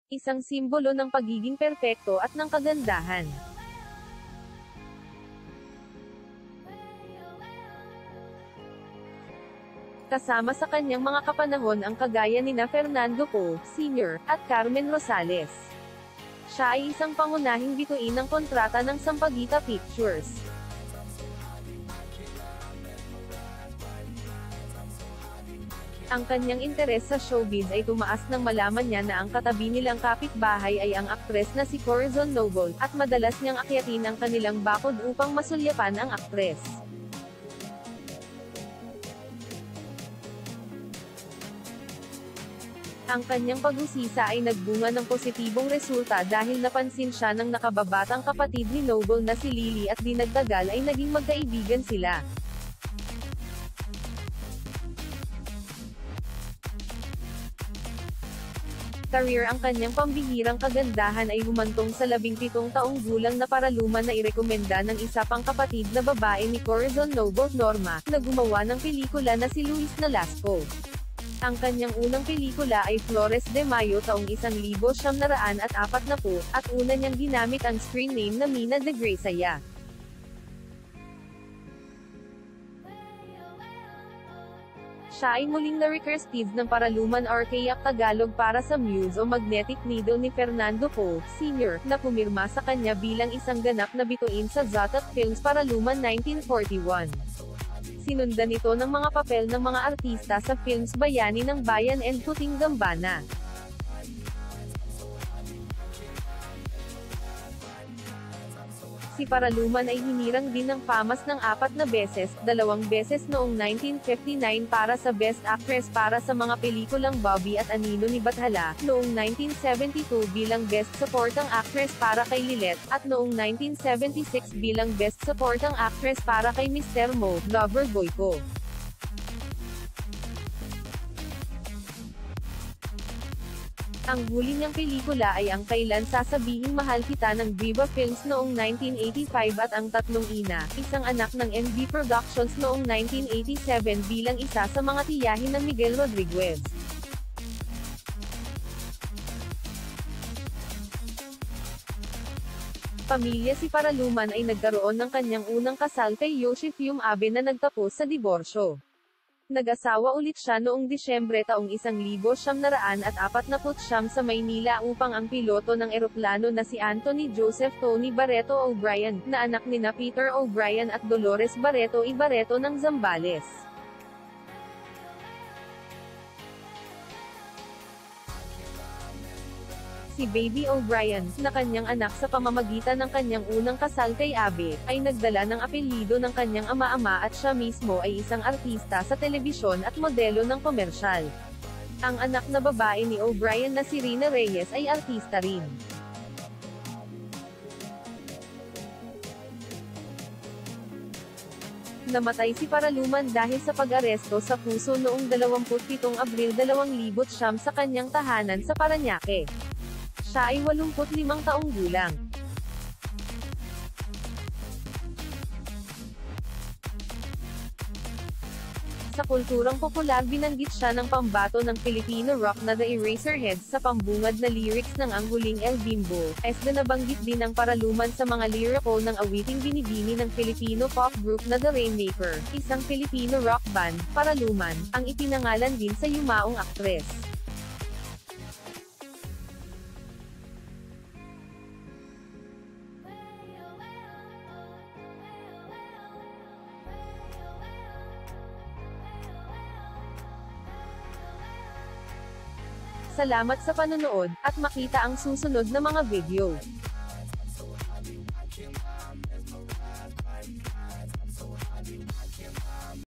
Isang simbolo ng pagiging perpekto at ng kagandahan. Kasama sa kanyang mga kapanahon ang kagaya nina Fernando Poe, Sr., at Carmen Rosales. Siya ay isang pangunahing bituin ng kontrata ng Sampaguita Pictures. Ang kanyang interes sa showbiz ay tumaas nang malaman niya na ang katabi nilang kapitbahay ay ang aktres na si Corazon Noble, at madalas niyang akyatin ang kanilang bakod upang masulyapan ang aktres. Ang kanyang pag-usisa ay nagbunga ng positibong resulta dahil napansin siya ng nakababatang kapatid ni Noble na si Lily at di nagtagal ay naging magkaibigan sila. Career. Ang kanyang pambihirang kagandahan ay humantong sa 17 taong gulang na paraluman na irekomenda ng isa pang kapatid na babae ni Corazon Noble, Norma, na gumawa ng pelikula na si Luis Nolasco. Ang kanyang unang pelikula ay Flores de Mayo taong 1940, at una niyang ginamit ang screen name na Mina de Gracia. Siya ay muling na-recursive ng paraluman archaic Tagalog para sa Muse o Magnetic Needle ni Fernando Poe, Sr., na pumirma sa kanya bilang isang ganap na bituin sa Zatat Films Paraluman 1941. Sinundan ito ng mga papel ng mga artista sa films Bayani ng Bayan and Puting Gambana. Si Paraluman ay hinirang din ng FAMAS ng 4 na beses, 2 beses noong 1959 para sa Best Actress para sa mga pelikulang Bobby at Anino ni Bathala, noong 1972 bilang Best Supporting Actress para kay Lilet, at noong 1976 bilang Best Supporting Actress para kay Mr. Mo, Loverboy Ko. Ang huli niyang pelikula ay ang Kailan Sasabihing Mahal Kita ng Viva Films noong 1985 at Ang Tatlong Ina, Isang Anak ng MV Productions noong 1987 bilang isa sa mga tiyahin ng Miguel Rodriguez. Pamilya. Si Paraluman ay nagkaroon ng kanyang unang kasal kay Yoshifyum Abe na nagtapos sa diborsyo. Nag-asawa ulit siya noong Disyembre taong 1949 sa Maynila upang ang piloto ng eroplano na si Anthony Joseph Tony Barreto O'Brien, na anak nina Peter O'Brien at Dolores Barreto y Barreto ng Zambales. Si Baby O'Brien, na kanyang anak sa pamamagitan ng kanyang unang kasal kay Abe, ay nagdala ng apelyido ng kanyang ama-ama at siya mismo ay isang artista sa telebisyon at modelo ng komersyal. Ang anak na babae ni O'Brien na si Rina Reyes ay artista rin. Namatay si Paraluman dahil sa pag-aresto sa puso noong 27 Abril 2009 sa kanyang tahanan sa Parañaque. Siya ay 85 taong gulang. Sa kulturang popular, binanggit siya ng pambato ng Filipino rock na The Eraserheads sa pambungad na lyrics ng Ang Huling El Bimbo, na nabanggit din ang Paraluman sa mga liriko ng awiting binibini ng Filipino pop group na The Rainmaker, isang Filipino rock band. Paraluman, ang ipinangalan din sa yumaong aktres. Salamat sa panonood, at makita ang susunod na mga video.